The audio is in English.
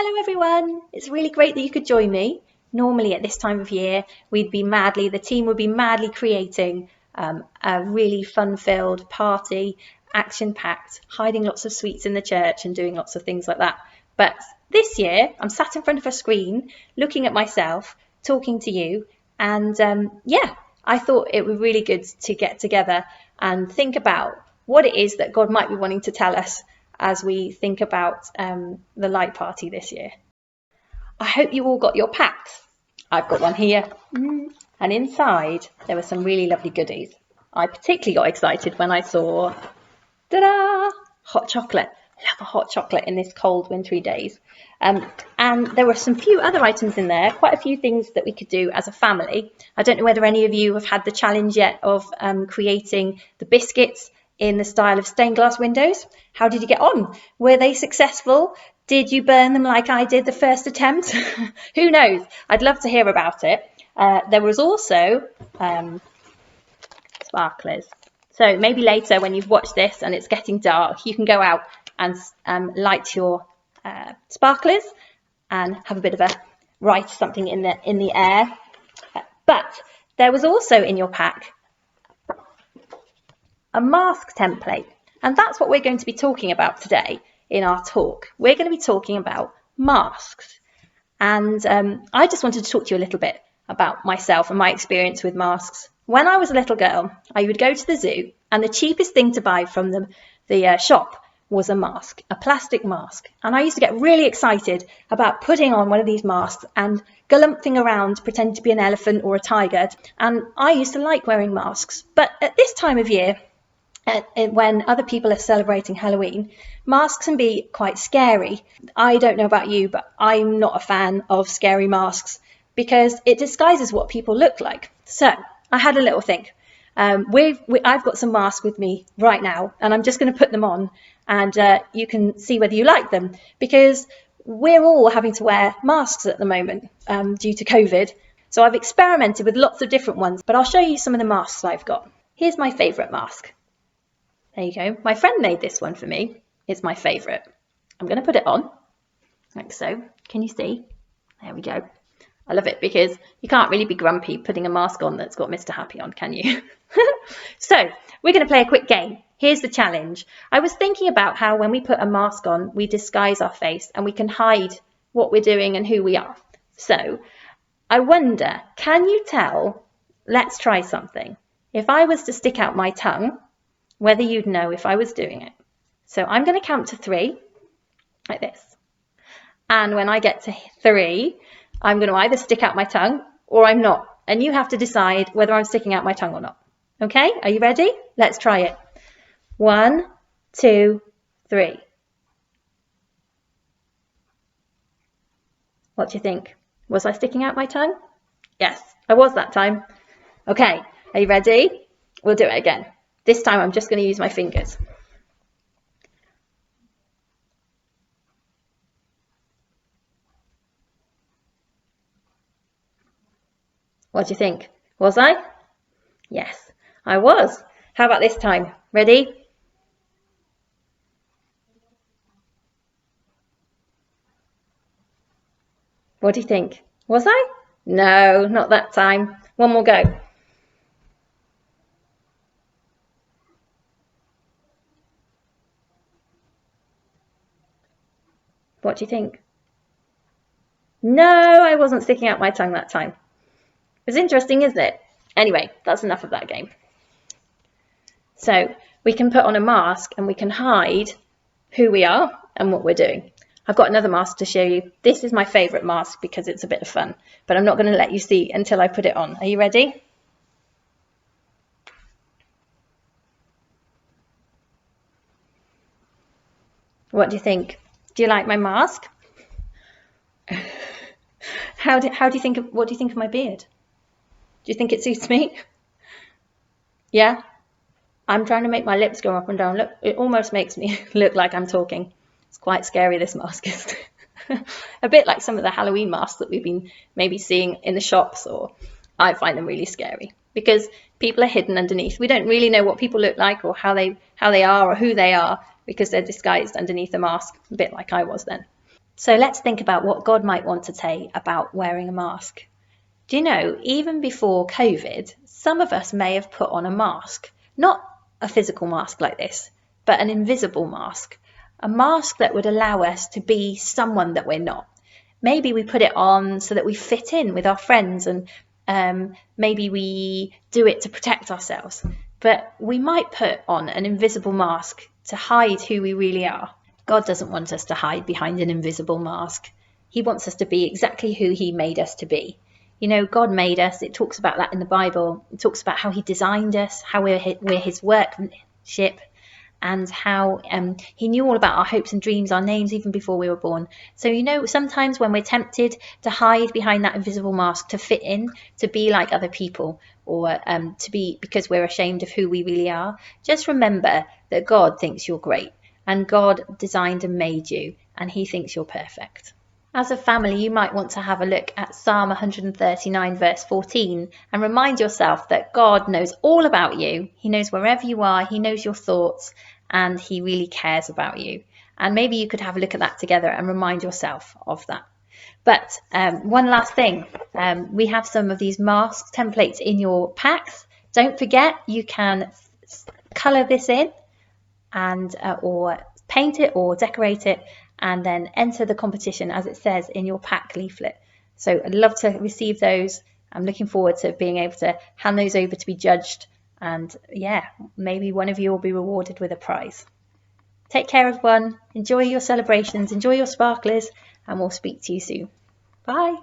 Hello everyone, it's really great that you could join me. Normally at this time of year, the team would be madly creating a really fun-filled party, action-packed, hiding lots of sweets in the church and doing lots of things like that. But this year, I'm sat in front of a screen, looking at myself, talking to you, and I thought it would be really good to get together and think about what it is that God might be wanting to tell us as we think about the light party this year. I hope you all got your packs. I've got one here. And inside there were some really lovely goodies. I particularly got excited when I saw, ta-da, hot chocolate. I love a hot chocolate in this cold wintry days. And there were some few other items in there, quite a few things that we could do as a family. I don't know whether any of you have had the challenge yet of creating the biscuits in the style of stained glass windows. How did you get on? Were they successful? Did you burn them like I did the first attempt? Who knows? I'd love to hear about it. There was also sparklers. So maybe later when you've watched this and it's getting dark, you can go out and light your sparklers and have a bit of a write something in the air. But there was also in your pack a mask template, and that's what we're going to be talking about today in our talk. We're going to be talking about masks, and I just wanted to talk to you a little bit about myself and my experience with masks. When I was a little girl, I would go to the zoo, and the cheapest thing to buy from the shop was a mask, a plastic mask, and I used to get really excited about putting on one of these masks and galumphing around pretending to be an elephant or a tiger, and I used to like wearing masks. But at this time of year, when other people are celebrating Halloween, masks can be quite scary. I don't know about you, but I'm not a fan of scary masks because it disguises what people look like. So I had a little think. I've got some masks with me right now, and I'm just going to put them on, and you can see whether you like them, because we're all having to wear masks at the moment due to COVID. So I've experimented with lots of different ones, but I'll show you some of the masks I've got. Here's my favourite mask. There you go. My friend made this one for me. It's my favourite. I'm going to put it on, like so. Can you see? There we go. I love it because you can't really be grumpy putting a mask on that's got Mr. Happy on, can you? So we're going to play a quick game. Here's the challenge. I was thinking about how when we put a mask on, we disguise our face and we can hide what we're doing and who we are. So I wonder, can you tell? Let's try something. If I was to stick out my tongue, whether you'd know if I was doing it. So I'm going to count to 3, like this. And when I get to 3, I'm going to either stick out my tongue or I'm not. And you have to decide whether I'm sticking out my tongue or not. Okay, are you ready? Let's try it. 1, 2, 3. What do you think? Was I sticking out my tongue? Yes, I was that time. Okay, are you ready? We'll do it again. This time I'm just going to use my fingers. What do you think? Was I? Yes, I was. How about this time? Ready? What do you think? Was I? No, not that time. One more go. What do you think? No, I wasn't sticking out my tongue that time. It's interesting, isn't it? Anyway, that's enough of that game. So we can put on a mask and we can hide who we are and what we're doing. I've got another mask to show you. This is my favourite mask because it's a bit of fun, but I'm not going to let you see until I put it on. Are you ready? What do you think? Do you like my mask? What do you think of my beard? Do you think it suits me? Yeah? I'm trying to make my lips go up and down. Look, it almost makes me look like I'm talking. It's quite scary, this mask is. A bit like some of the Halloween masks that we've been maybe seeing in the shops, or I find them really scary because people are hidden underneath. We don't really know what people look like or how they are or who they are because they're disguised underneath a mask, a bit like I was then. So let's think about what God might want to say about wearing a mask. Do you know, even before COVID, some of us may have put on a mask, not a physical mask like this, but an invisible mask, a mask that would allow us to be someone that we're not. Maybe we put it on so that we fit in with our friends, and maybe we do it to protect ourselves. But we might put on an invisible mask to hide who we really are. God doesn't want us to hide behind an invisible mask. He wants us to be exactly who he made us to be. You know, God made us. It talks about that in the Bible. It talks about how he designed us, how we're his workmanship, and how he knew all about our hopes and dreams, our names, even before we were born. So, you know, sometimes when we're tempted to hide behind that invisible mask, to fit in, to be like other people, or to be because we're ashamed of who we really are, just remember that God thinks you're great, and God designed and made you, and he thinks you're perfect. As a family, you might want to have a look at Psalm 139 verse 14 and remind yourself that God knows all about you. He knows wherever you are, he knows your thoughts, and he really cares about you. And maybe you could have a look at that together and remind yourself of that. But one last thing, we have some of these mask templates in your packs. Don't forget, you can colour this in and or paint it or decorate it, and then enter the competition as it says in your pack leaflet. So I'd love to receive those. I'm looking forward to being able to hand those over to be judged, and yeah, maybe one of you will be rewarded with a prize. Take care, everyone. Enjoy your celebrations, enjoy your sparklers, and we'll speak to you soon. Bye.